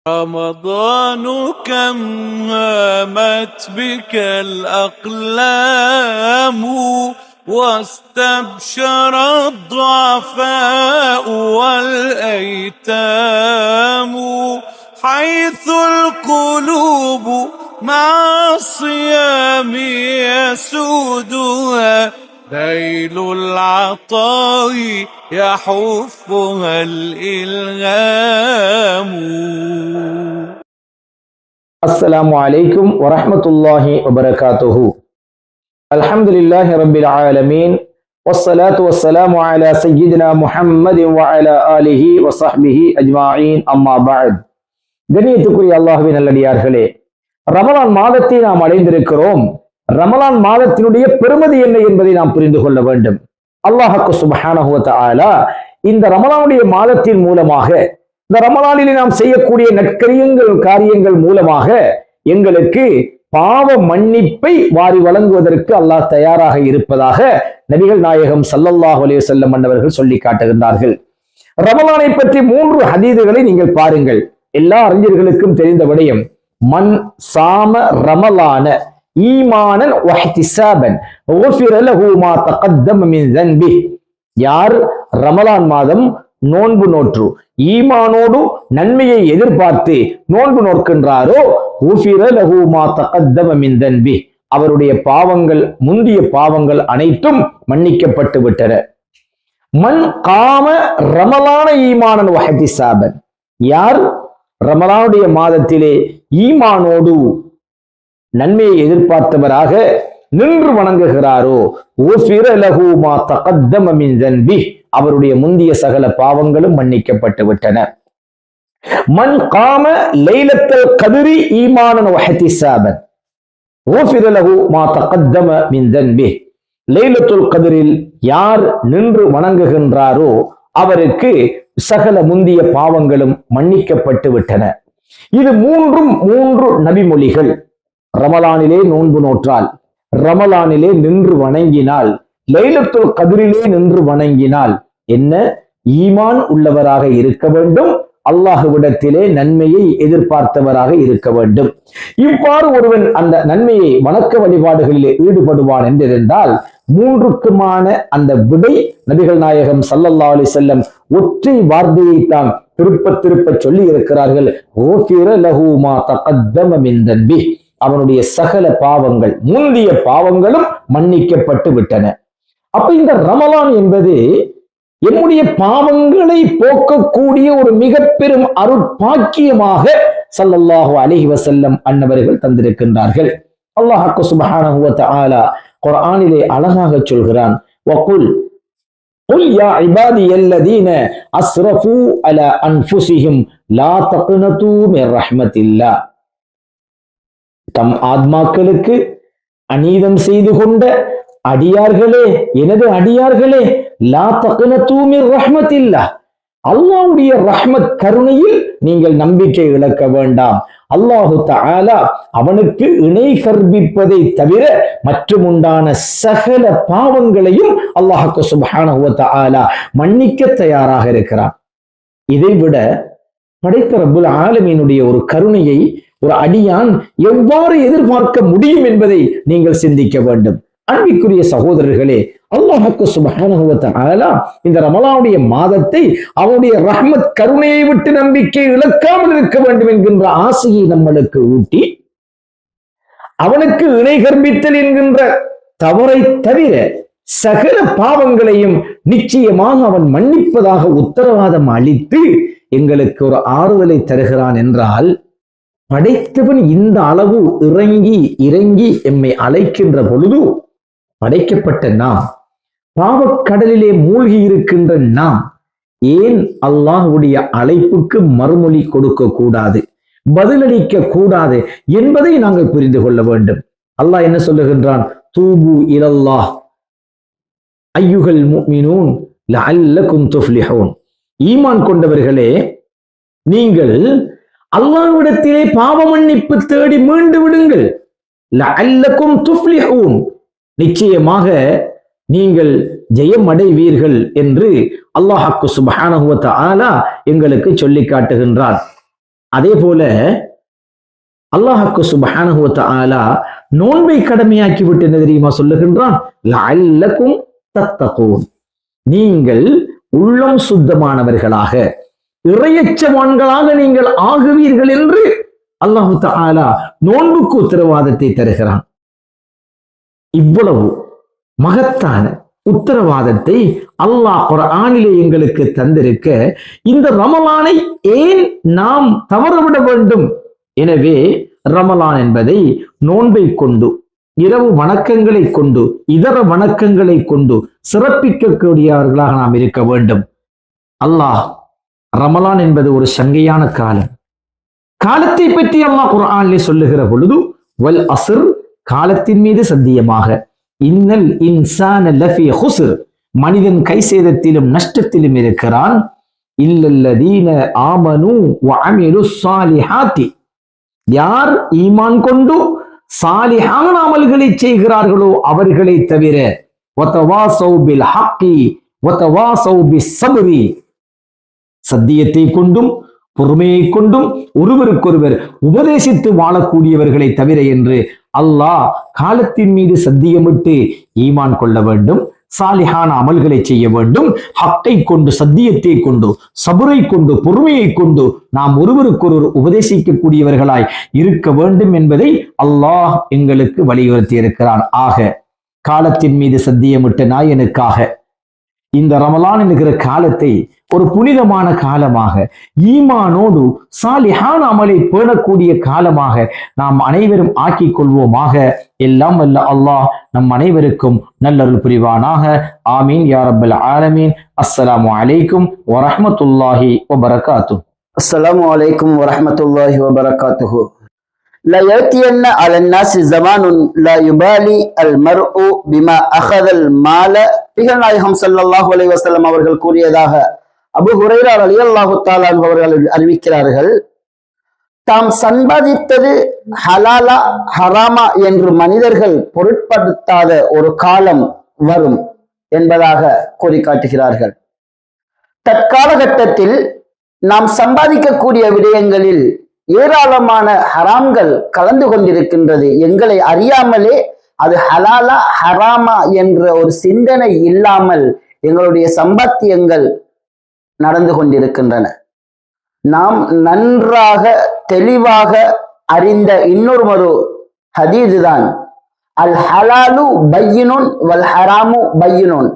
رمضان كم هامت بك الأقلام واستبشر الضعفاء والأيتام حيث القلوب مع الصيام يسودها ذيل العطاء يحفها الإلهام. السلام عليكم ورحمة الله وبركاته. الحمد لله رب العالمين والصلاة والسلام على سيدنا محمد وعلى آله وصحبه أجمعين أما بعد. கண்ணியத்துக்குரிய அல்லாஹ்வின் நல்லடியார்களே, ரமலான் மாதத்தை நாம் அடைந்திருக்கிறோம். ரமலான் மாதத்தினுடைய பெருமதி என்ன என்பதை நாம் புரிந்து கொள்ள வேண்டும். அல்லாஹ் சுப்ஹானஹு வ தஆலா இந்த ரமலானுடைய மாதத்தின் மூலமாக, இந்த ரமலானில் நாம் செய்யக்கூடிய காரியங்கள் மூலமாக எங்களுக்கு பாவ மன்னிப்பை வாரி வழங்குவதற்கு அல்லாஹ் தயாராக இருப்பதாக நபிகள் நாயகம் ஸல்லல்லாஹு அலைஹி வஸல்லம் அவர்கள் சொல்லி காட்டுகின்றார்கள். ரமலானை பற்றி 3 ஹதீதுகளை நீங்கள் பாருங்கள். எல்லா அறிஞர்களுக்கும் தெரிந்த விடயம், மன் சாம ரமலான ஈமானன் வஹ்திசாபன் குஃபிர லஹு மா தகத்தம மின் ஸன்பி. யார் ரமலான் மாதம் நோன்பு நோற்று ஈமானோடு நன்மையை எதிர்பார்த்து நோன்பு நோக்கின்றாரோ, குஃபிர லஹு மா தகத்தம மின் ஸன்பி, அவருடைய பாவங்கள், முந்திய பாவங்கள் அனைத்தும் மன்னிக்கப்பட்டு விட்டன. மன் காம ரமலான ஈமானன் வஹ்திசாபன், யார் ரமலானுடைய மாதத்திலே ஈமானோடு நன்மையை எதிர்பார்த்தவராக நின்று வணங்குகிறாரோ, குஃபிர லஹு மா தகத்தம மின் ஸன்பி, அவருடைய முந்திய சகல பாவங்களும் மன்னிக்கப்பட்டு விட்டன. மன் காம லைலத்துல் கத்ரி ஈமானன் வஹ்திசாபன் குஃபிர லஹு மா தகத்தம மின் ஸன்பி, லைலத்துல் கத்ரில் யார் நின்று வணங்குகின்றாரோ அவருக்கு சகல முந்திய பாவங்களும் மன்னிக்கப்பட்டு விட்டன. இது 3 நபிமொழிகள். ரமலானிலே நோன்பு நோற்றால், ரமலானிலே நின்று வணங்கினால், லைலத்துல் கத்ரிலே நின்று வணங்கினால் என்ன? ஈமான் உள்ளவராக இருக்க வேண்டும், அல்லாஹ்விடத்திலே நன்மையை எதிர்பார்த்தவராக இருக்க வேண்டும். இவ்வாறு ஒருவன் அந்த நன்மையை வணக்க வழிபாடுகளிலே ஈடுபடுவான் என்றிருந்தால் 3க்குமான அந்த விடை நபிகள் நாயகம் ஸல்லல்லாஹு அலைஹி வஸல்லம் ஒற்றை வார்த்தையை தான் திருப்ப சொல்லி இருக்கிறார்கள். குஃபிர லஹு மா தகத்தம மின் ஸன்பி, அவனுடைய சகல பாவங்கள், முந்திய பாவங்களும் மன்னிக்கப்பட்டு விட்டன. அப்ப இந்த ரமலான் என்பது என்னுடைய பாவங்களை போக்கக்கூடிய ஒரு மிக பெரும் அருட்பாக்கியமாக ஸல்லல்லாஹு அலைஹி வஸல்லம் அன்னவர்கள் தந்திருக்கின்றார்கள். அல்லாஹ் சுப்ஹானஹு வ தஆலா குர்ஆனிலே அழகாக சொல்கிறான், வகுல் குல் யா இபாதியல்லதீன அஸ்ரஃபு அலா அன்ஃபுஸிஹிம் லா தக்னது மிர் ரஹ்மத்தில்லாஹ், தம் ஆத்மாக்களுக்கு அநீதம் செய்து கொண்ட அடியார்களே, எனது அடியார்களே, லா தக்னது மிர் ரஹ்மத்தில்லாஹ், அல்லாஹ்வுடைய ரஹ்மத் கருணையில் நீங்கள் நம்பிக்கை இழக்க வேண்டாம். அல்லாஹு தஆலா அவனுக்கு இணை கற்பிப்பதை தவிர மற்றும் உண்டான சகல பாவங்களையும் அல்லாஹ் சுப்ஹானஹு வ தஆலா மன்னிக்க தயாராக இருக்கிறான். இதைவிட படைத்த ரப்புல் ஆலமீனுடைய ஒரு கருணையை ஒரு அடியான் எவ்வாறு எதிர்பார்க்க முடியும் என்பதை நீங்கள் சிந்திக்க வேண்டும். அன்பிற்குரிய சகோதரர்களே, அல்லாஹ் சுப்ஹானஹு வ தஆலா இந்த ரமலானுடைய மாதத்தை அவனுடைய ரஹ்மத் கருணையை விட்டு நம்பிக்கை இழக்காமல் இருக்க வேண்டும் என்கின்ற ஆசையை நம்மளுக்கு ஊட்டி, அவனுக்கு இணை கற்பித்தல் என்கின்ற தவறை தவிர சகல பாவங்களையும் நிச்சயமாக அவன் மன்னிப்பதாக உத்தரவாதம் அளித்து எங்களுக்கு ஒரு ஆறுதலை தருகிறான் என்றால், படைத்தவன் இந்த அளவு இறங்கி எம்மை அழைக்கின்ற பொழுது, படைக்கப்பட்ட நாம், பாவக்கடலிலே மூழ்கி இருக்கின்ற நாம் ஏன் அல்லாஹ்வுடைய அழைப்புக்கு மறுமொழி கொடுக்க கூடாது, பதிலளிக்க கூடாது என்பதை நாங்கள் புரிந்து கொள்ள வேண்டும். அல்லாஹ் என்ன சொல்லுகின்றான்? தூபு இலல்லாஹ் அய்யுஹல் முஃமினூன் லஅல்லகும் துஃப்லிஹூன், ஈமான் கொண்டவர்களே, நீங்கள் அல்லாஹ்விடத்திலே பாவ மன்னிப்பு தேடி மீண்டு விடுங்கள். லஅல்லகும் துஃப்லிஹூன், நிச்சயமாக நீங்கள் ஜெயம் அடைவீர்கள் என்று அல்லாஹ் சுப்ஹானஹு வ தஆலா எங்களுக்கு சொல்லி காட்டுகின்றார். அதே போல அல்லாஹ்வுக்கு சுப்ஹானஹு வ தஆலா நோன்பை கடமையாக்கி விட்டு என்ன தெரியுமா சொல்லுகின்றான், லஅல்லகும் தத்தகூன், நீங்கள் உள்ளம் சுத்தமானவர்களாக இறையச்சவான்களாக நீங்கள் ஆகுவீர்கள் என்று அல்லாஹு தஆலா நோன்புக்கு உத்தரவாதத்தை தருகிறான். இவ்வளவு மகத்தான உத்தரவாதத்தை அல்லாஹ் குர்ஆனிலே எங்களுக்கு தந்திருக்க இந்த ரமலானை ஏன் நாம் தவறவிட வேண்டும்? எனவே ரமலான் என்பதை நோன்பை கொண்டு, இரவு வணக்கங்களை கொண்டு, இதர வணக்கங்களை கொண்டு சிறப்பிக்கக்கூடியவர்களாக நாம் இருக்க வேண்டும். அல்லாஹ் ரமலான் என்பது ஒரு சங்கையான காலம். காலத்தை பற்றி அல்லாஹ் குர்ஆனிலே சொல்லுகிற பொழுது வல் அஸ்ர், காலத்தின் மீது சத்தியமாக, இன்னல் இன்சான லஃபி ஹுஸ்ர், மனிதன் கை சேதத்திலும் நஷ்டத்திலும் இருக்கிறான், இல்லல்லதீன ஆமனு வ அமிலுஸ் ஸாலிஹாத்தி, யார் ஈமான் கொண்டு சாலிஹான அமல்களை செய்கிறார்களோ அவர்களை தவிர, வதவாஸௌ பில் ஹக்கி வதவாஸௌ பிஸ் ஸப்ரி, சத்தியத்தை கொண்டும் பொறுமையை கொண்டும் ஒருவருக்கொருவர் உபதேசித்து வாழக்கூடியவர்களை தவிர என்று அல்லாஹ் காலத்தின் மீது சத்தியமிட்டு ஈமான் கொள்ள வேண்டும், சாலிஹான அமல்களை செய்ய வேண்டும். ஹக்கை கொண்டு, சத்தியத்தை கொண்டு, சபுரை கொண்டு, பொறுமையை கொண்டு நாம் ஒருவருக்கொருவர் உபதேசிக்கக்கூடியவர்களாய் இருக்க வேண்டும் என்பதை அல்லாஹ் எங்களுக்கு வலியுறுத்தி இருக்கிறான். ஆக காலத்தின் மீது சத்தியமிட்ட நாயனுக்காக இந்த ரமலான் என்கிற காலத்தை ஒரு புனிதமான காலமாக, ஈமானோடு சாலிஹான அமலை பேணக்கூடிய காலமாக நாம் அனைவரும் ஆக்கிக் கொள்வோமாக. எல்லாம் வல்ல அல்லாஹ் நம் அனைவருக்கும் நல்லருள் புரிவானாக. ஆமீன் யா ரப்பல் ஆலமீன். அஸ்ஸலாமு அலைக்கும் வரஹ்மத்துல்லாஹி வபரகாத்துஹு. அஸ்ஸலாமு அலைக்கும் வரஹ்மத்துல்லாஹி வபரகாத்துஹு. لا يأتين على الناس زمان لا يبالي المرء بما أخذ المال. பிகநாயகம் ஸல்லல்லாஹு அலைஹி வஸல்லம் அவர்கள் கூறியதாக அபூ ஹுரைரா ரலியல்லாஹு தஆலா அன்ஹு அவர்கள் அறிவிக்கிறார்கள், தாம் சம்பாதித்தது ஹலாலா ஹராமா என்று மனிதர்கள் பொருட்படுத்தாத ஒரு காலம் வரும் என்பதாக கூறி காட்டுகிறார்கள். தற்காலகட்டத்தில் நாம் சம்பாதிக்கக்கூடிய விடயங்களில் ஏராளமான ஹராம்கள் கலந்து கொண்டிருக்கின்றது. எங்களை அறியாமலே அது ஹலாலா ஹராமா என்ற ஒரு சிந்தனை இல்லாமல் எங்களுடைய சம்பாத்தியங்கள் நடந்து கொண்டிருக்கின்றன. நாம் நன்றாக தெளிவாக அறிந்த இன்னொரு ஹதீது தான் அல் ஹலாலு பையினுன் வல் ஹராமு பையினுன்,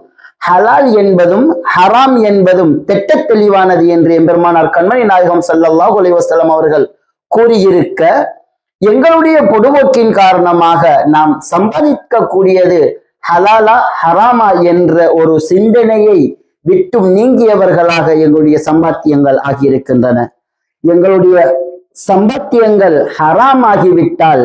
ஹலால் என்பதும் ஹராம் என்பதும் திட்ட தெளிவானது என்று எம்பெருமானார் கண்மணி நாயகம் ஸல்லல்லாஹு அலைஹி வஸல்லம் அவர்கள் கூறியிருக்க, எங்களுடைய பொடுபோக்கின் காரணமாக நாம் சம்பாதிக்கக்கூடியது ஹலாலா ஹராமா என்ற ஒரு சிந்தனையை விட்டும் நீங்கியவர்களாக எங்களுடைய சம்பாத்தியங்கள் ஆகியிருக்கின்றன. எங்களுடைய சம்பாத்தியங்கள் ஹராம் ஆகிவிட்டால்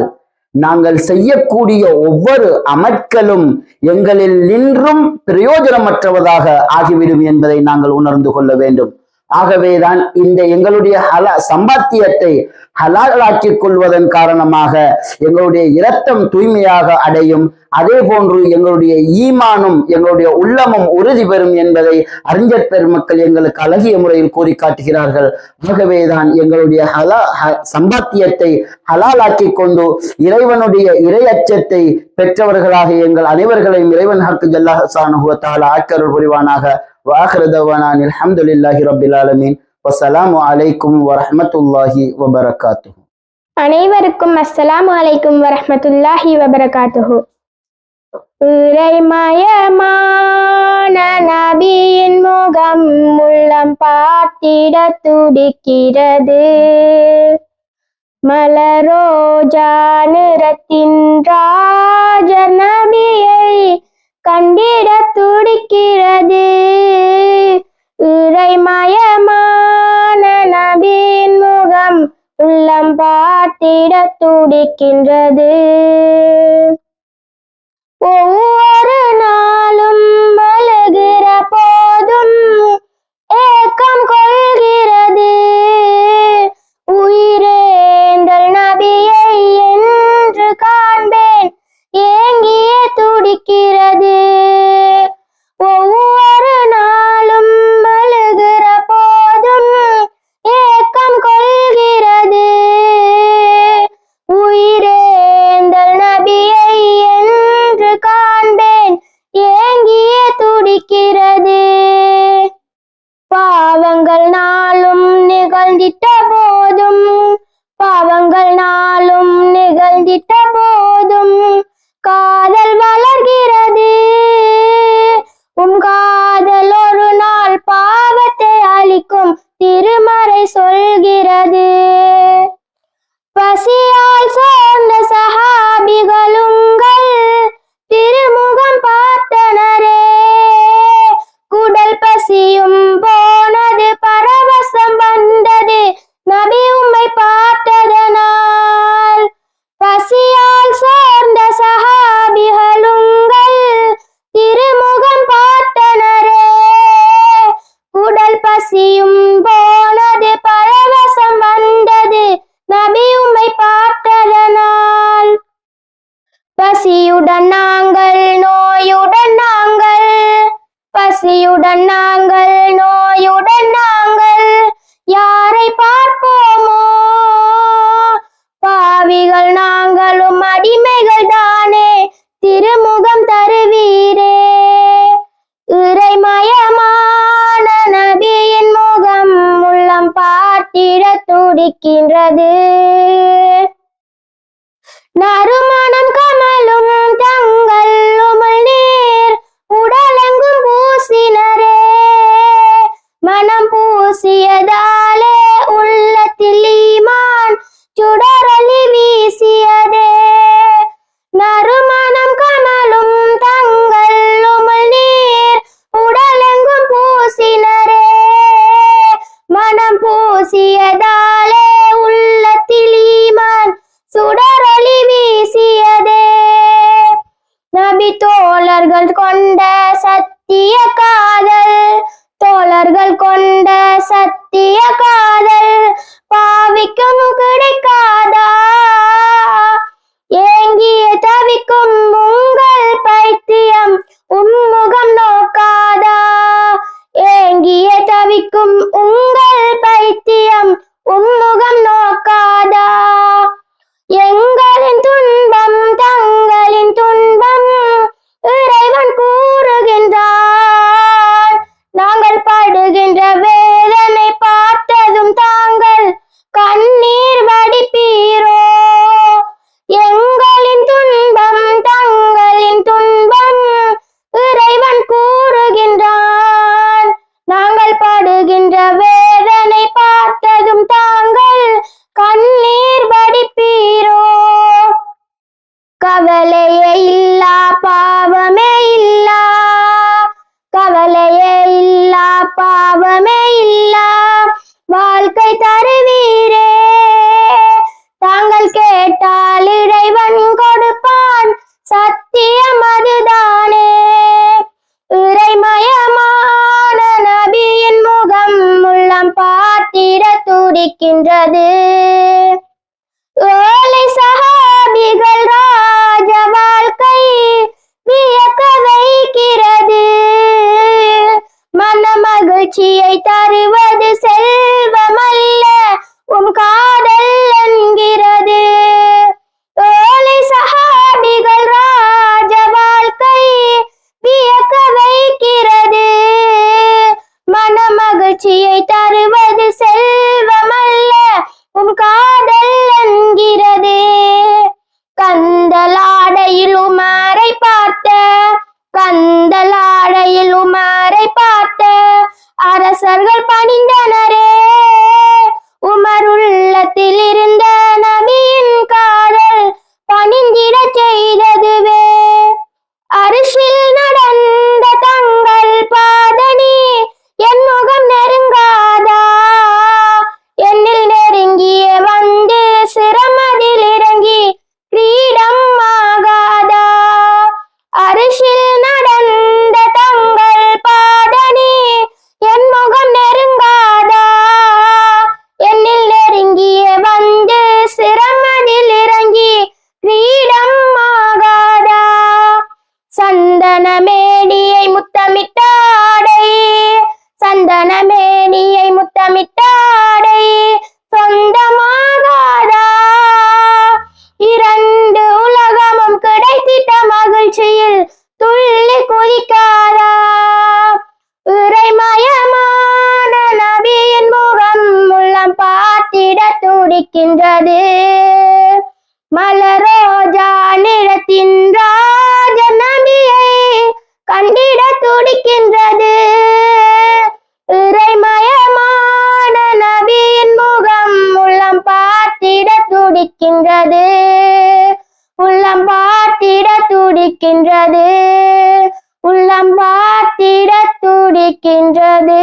நாங்கள் செய்யக்கூடிய ஒவ்வொரு அமற்களும் எங்களில் நின்றும் பிரயோஜனமற்றவதாக ஆகிவிடும் என்பதை நாங்கள் உணர்ந்து கொள்ள வேண்டும். ஆகவேதான் இந்த எங்களுடைய சம்பாத்தியத்தை ஹலாலாக்கிக் கொள்வதன் காரணமாக எங்களுடைய இரத்தம் தூய்மையாக அடையும், அதே போன்று எங்களுடைய ஈமானும் எங்களுடைய உள்ளமும் உறுதி பெறும் என்பதை அறிஞர் பெருமக்கள் எங்களுக்கு அழகிய முறையில் கூறி காட்டுகிறார்கள். ஆகவேதான் எங்களுடைய சம்பாத்தியத்தை ஹலாலாக்கிக் கொண்டு இறைவனுடைய இறை அச்சத்தை பெற்றவர்களாக எங்கள் அனைவர்களையும் இறைவன் ஹக்கு ஜல்லாஹ் ஸுப்ஹானஹு வ தஆலா ஆக்கருள் புரிவானாக. وآخر دعوانا الحمد لله رب العالمين والسلام عليكم ورحمة الله وبركاته. அனைவருக்கும் அஸ்ஸலாமு அலைக்கும் வரஹ்மத்துல்லாஹி வபரகாத்துஹு. இறைமயமான நபியின் முகம் உள்ளம் பார்த்திட துடிக்கிறது, மலரோஜா நிறத்தின் ராஜ நபியை கண்டிட துடிக்கிறது. இறைமயமான நபியின் முகம் உள்ளம் பார்த்திட துடிக்கின்றது. ஒவ்வொரு நாளும் அழுகிற போதும் ஏக்கம் கொள்கிறது, உயிரேந்தல் நபியை என்று காண்பேன் ஏங்கிய துடிக்கிறது. ஒவ்வொரு நாளும் அழுகிற போதும் ஏக்கம் கொள்கிறது, துடிக்கின்றது. நறுமணம் கமலும் தங்கள் உமிழ்நீர் உடலெங்கும் பூசினரே, மனம் பூசியதாலே உள்ளத்தில் ஈமான் சுடரொளி வீசியதே. நறுமணம் கமலும் தங்கள் உமிழ்நீர் உடலெங்கும் பூசினரே, மனம் பூசியதாலே உள்ளத்தில் ஈமான் சுடரொளி வீசியதே. நபி தோழர்கள் கொண்ட சத்திய காதல், தோழர்கள் கொண்ட சத்திய காதல் பாவிக்கும் கிடைக்காதா? ஏங்கிய தவிக்கும் உங்கள் பைத்தியம் உம்முகம் நோக்காதா? ஏங்கிய தவிக்கும் உங்கள் பைத்தியம் உம்முகம் நோக்காதா? எங்களின் துன்பம் தங்களின் துன்பம் இறைவன் கூறுகின்றான். நாங்கள் படுகின்ற வேதனை பார்த்ததும் தாங்கள் கண்ணீர் வடிப்பீரோ? எங்களின் துன்பம் தங்களின் துன்பம் இறைவன் கூறுகின்றான். நாங்கள் படுகின்ற வேதனை பார்த்ததும் தாங்கள் கண்ணீர் வடிப்பீரோ? கவலையே இல்லா பாவமே இல்லா, கவலையே இல்லா பாவமே இல்லா வாழ்க்கை தருவீரே. தாங்கள் கேட்டால் இறைவன் கொடுப்பான், சத்தியம் அதுதானே. இறைமயமான நபியின் முகம் உள்ளம் பார்த்திட துடிக்கின்றது. ஏழை சஹாபிகள் ராஜ வாழ்க்கை வியக்க வைக்கிறது. மன மகிழ்ச்சியை தருவது செல்வமல்ல, உம் காதல் என்கிறது. ஏழை சஹாபிகள் ராஜ வாழ்க்கை வியக்க வைக்கிறது. மன மகிழ்ச்சியை தருவது செல்வமல்ல, உம் காதல் என்கிறது. கந்தலாடையில் உமாரை பார்த்த, கந்தலாடையில் உமாரை பார்த்த அரசர்கள் பணிந்தனரே. உமர் உள்ளத்தில் இருந்த நபியின் காதல் பணிந்திட செய்ததுவே. அரிசில் நடந்த தங்கள் பாதணி என் முகம் நெருங்காதா? என்னில் நெருங்கிய வந்து சிரமதில் இறங்கி கிரீடம் ஆகாதா? அரிசில் நடந்த தங்கள் பாதணி என் முகம் நெருங்காதா? என்னில் நெருங்கிய வந்து சிரமதில் இறங்கி கிரீடம் ஆகாதா? சந்தனமேனியை முத்தமிட்டாடை, சந்தனமேனியை முத்தமிட்டாடை சொந்தமாகாதா? இரண்டு உலகமும் கிடைத்திட்ட மகிழ்ச்சியில் துள்ளி குதிக்காதா? இறைமயமான நபியின் முகம் உள்ளம் பார்த்திட துடிக்கின்றது. மலரோஜா நிறத்தின் ராஜ நபியை கண்டிட துடிக்கின்றது. இறைமயமான நபியின் முகம் உள்ளம் பார்த்திட துடிக்கின்றது. உள்ளம் பார்த்திட துடிக்கின்றது. உள்ளம் பார்த்திட துடிக்கின்றது.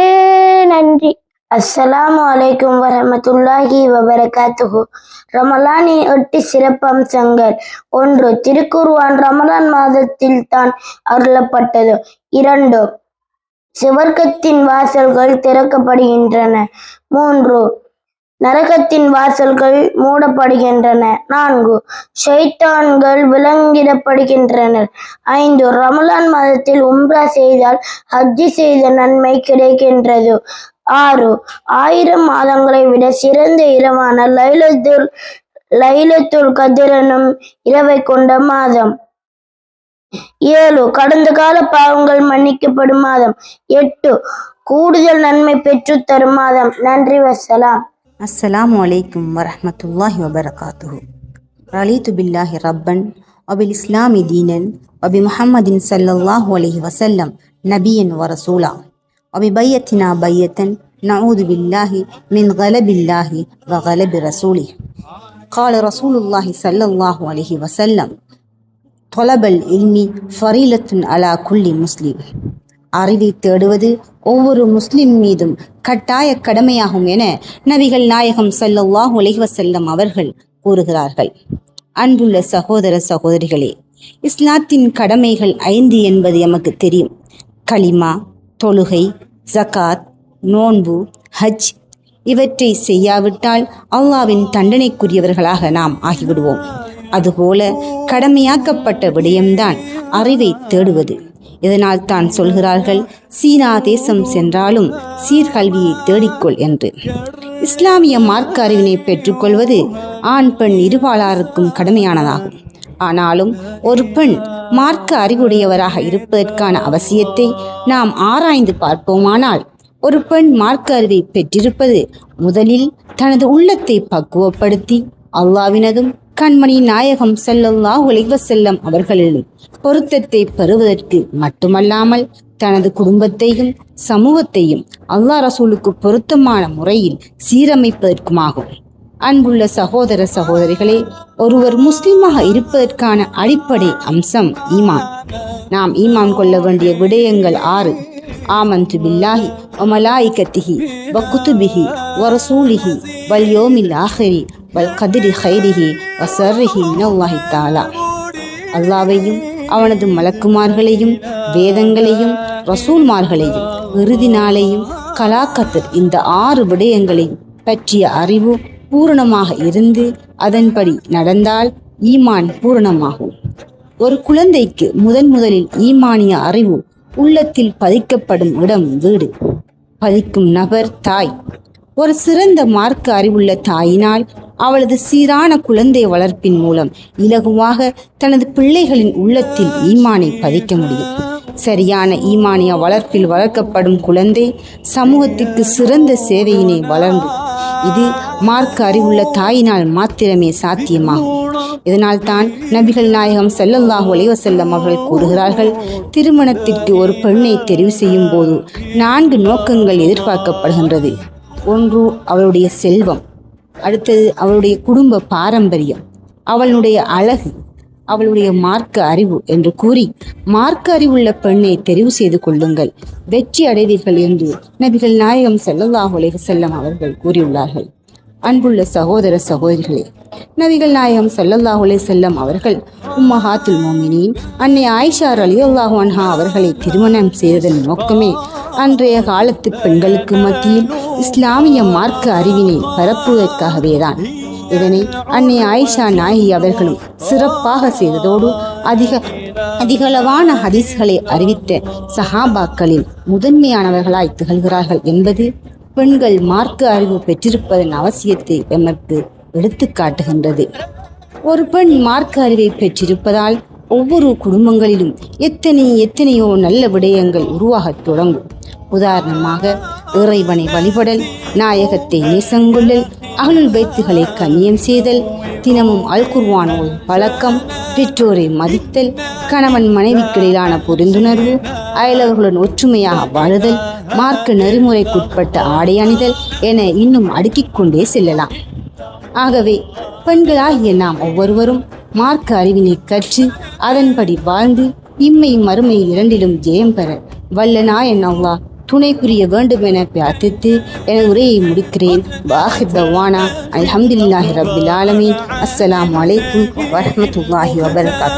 நன்றி. அஸ்ஸலாமு அலைக்கும் வரஹ்மத்துல்லாஹி வபரகாத்துஹு. ரமலானின் 8 சிறப்பம்சங்கள். 1. திருக்குர்ஆன் ரமலான் மாதத்தில் தான் அருளப்பட்டது. 2. சுவர்க்கத்தின் வாசல்கள் திறக்கப்படுகின்றன. 3. நரகத்தின் வாசல்கள் மூடப்படுகின்றன. 4. ஷைத்தான்கள் விலங்கிடப்படுகின்றனர். 5. ரமலான் மாதத்தில் உம்ரா செய்தால் ஹஜ் செய்த நன்மை கிடைக்கின்றது. 6. 1000 மாதங்களை விட சிறந்த இரவான லைலத்துல் கத்ர் எனும் இரவை கொண்ட மாதம். 7. கடந்த கால பாவங்கள் மன்னிக்கப்படும் மாதம். 8. கூடுதல் நன்மை பெற்று தரும் மாதம். நன்றி. வசலாம். السلام عليكم ورحمة الله وبركاته. رضيت بالله ربا وبالإسلام دينا وبمحمد صلى الله عليه وسلم نبيا ورسولا وببيتنا بية نعوذ بالله من غلب الله وغلب رسوله. قال رسول الله صلى الله عليه وسلم طلب العلم فريلة على كل مسلم. அறிவை தேடுவது ஒவ்வொரு முஸ்லிம் மீதும் கட்டாய கடமையாகும் என நபிகள் நாயகம் ஸல்லல்லாஹு அலைஹி வஸல்லம் அவர்கள் கூறுகிறார்கள். அன்புள்ள சகோதர சகோதரிகளே, இஸ்லாத்தின் கடமைகள் 5 என்பது எமக்கு தெரியும். கலிமா, தொழுகை, ஜகாத், நோன்பு, ஹஜ். இவற்றை செய்யாவிட்டால் அல்லாஹ்வின் தண்டனைக்குரியவர்களாக நாம் ஆகிவிடுவோம். அதுபோல கடமையாக்கப்பட்ட விடயம்தான் அறிவை தேடுவது. இதனால் தான் சொல்கிறார்கள், சீனா தேசம் சென்றாலும் சீர்கல்வியை தேடிக்கொள் என்று. இஸ்லாமிய மார்க்க அறிவினை பெற்றுக்கொள்வது ஆண் பெண் இருபாலாருக்கும் கடமையானதாகும். ஆனாலும் ஒரு பெண் மார்க்க அறிவுடையவராக இருப்பதற்கான அவசியத்தை நாம் ஆராய்ந்து பார்ப்போமானால், ஒரு பெண் மார்க்க அறிவை பெற்றிருப்பது முதலில் தனது உள்ளத்தை பக்குவப்படுத்தி அல்லாஹ்வினதும் கண்மணி நாயகம் ஸல்லல்லாஹு அலைஹி வஸல்லம் அவர்களின் பொருத்தத்தை பெறுவதற்கு மட்டுமல்லாமல் தனது குடும்பத்தையும் சமூகத்தையும் அல்லாஹ் ரசூலுக்கு பொருத்தமான முறையில் சீரமைப்பதற்குமாகும். அன்புள்ள சகோதர சகோதரிகளே, ஒருவர் முஸ்லிமாக இருப்பதற்கான அடிப்படை அம்சம் ஈமான். நாம் ஈமான் கொள்ள வேண்டிய விடயங்கள் 6. ஆமன்து பில்லாஹி வ மலாயிகத்திஹி வ குதுபிஹி வ ரசூலிஹி வல் யௌமில் ஆஹிரி வல் கத்ரி கைரிஹி வ ஷர்ரிஹி மினல்லாஹி தஆலா. அல்லாஹ்வையும் அவனது மலக்குமார்களையும் வேதங்களையும் ரசூல்மார்களையும் இறுதி நாளையும் கலாக்கத்தர், இந்த 6 விடயங்களையும் பற்றிய அறிவு பூரணமாக இருந்து அதன்படி நடந்தால் ஈமான் பூரணமாகும். ஒரு குழந்தைக்கு முதலில் ஈமானிய அறிவு உள்ளத்தில் பதிக்கப்படும் இடம் வீடு. பதிக்கும் நபர் தாய். ஒரு சிறந்த மார்க்க அறிவுள்ள தாயினால் அவளது சீரான குழந்தை வளர்ப்பின் மூலம் இலகுவாக தனது பிள்ளைகளின் உள்ளத்தில் ஈமானை பதிக்க முடியும். சரியான ஈமானிய வளர்ப்பில் வளர்க்கப்படும் குழந்தை சமூகத்திற்கு சிறந்த சேவையினை வளர்ந்து, இது மார்க்க அறிவுள்ள தாயினால் மாத்திரமே சாத்தியமாகும். இதனால் தான் நபிகள் நாயகம் ஸல்லல்லாஹு அலைஹி வஸல்லம் அவர்கள் கூறுகிறார்கள், திருமணத்திற்கு ஒரு பெண்ணை தெரிவு செய்யும் போது 4 நோக்கங்கள் எதிர்பார்க்கப்படுகின்றது. 1, அவளுடைய செல்வம். அடுத்தது அவளுடைய குடும்ப பாரம்பரியம், அவளுடைய அழகு, அவளுடைய மார்க்க அறிவு என்று கூறி மார்க்க அறிவுள்ள பெண்ணை தெரிவு செய்து கொள்ளுங்கள், வெற்றி அடைவீர்கள் என்று நபிகள் நாயகம் ஸல்லல்லாஹு அலைஹி வஸல்லம் அவர்கள் கூறியுள்ளார்கள். அன்புள்ள சகோதர சகோதரிகளே, நபிகள் நாயகம் ஸல்லல்லாஹு அலைஹி வஸல்லம் அவர்கள் உம்மஹாத்துல் மோமினீன் அன்னை ஆயிஷா ரலியல்லாஹு அன்ஹா அவர்களை திருமணம் செய்ததன் நோக்கமே அன்றைய காலத்து பெண்களுக்கு மத்தியில் இஸ்லாமிய மார்க்க அறிவினை பரப்புவதற்காகவேதான். இதனை அன்னை ஆயிஷா நாயகி அவர்களும் சிறப்பாக செய்ததோடு அதிகளவான ஹதீஸ்களை அறிவித்த சஹாபாக்களில் முதன்மையானவர்களாய் திகழ்கிறார்கள் என்பது பெண்கள் மார்க்க அறிவு பெற்றிருப்பதன் அவசியத்தை எமக்கு எடுத்து காட்டுகின்றது. ஒரு பெண் மார்க்க அறிவை பெற்றிருப்பதால் ஒவ்வொரு குடும்பங்களிலும் எத்தனையோ நல்ல விடயங்கள் உருவாகத் தொடங்கும். உதாரணமாக, இறைவனை வழிபடல், நாயகத்தை நேசங்கொள்ளல், அஹ்லுல் பைத்துகளை கண்ணியம் செய்தல், தினமும் அல் குர்ஆன் ஓதும் பழக்கம், பெற்றோரை மதித்தல், கணவன் மனைவிக்கிடையிலான புரிந்துணர்வு, அயலவர்களுடன் ஒற்றுமையாக வாழுதல், மார்க்க நெறிமுறைக்குட்பட்ட ஆடை அணிதல் என இன்னும் அடுக்கிக் கொண்டே செல்லலாம். ஆகவே பெண்களாகிய நாம் ஒவ்வொருவரும் மார்க்க அறிவினை கற்று அதன்படி வாழ்ந்து இம்மை மறுமை இரண்டிலும் ஜெயம் பெற வல்ல நாயன் அல்லாஹ் துணை புரிய வேண்டும் என பிரார்த்தித்து என உரையை முடிக்கிறேன். வாஹித் தவானா அல்ஹம்துலில்லாஹி ரப்பில் ஆலமீன். அஸ்ஸலாமு அலைக்கும் வரஹ்மத்துல்லாஹி வபரகாத்துஹு.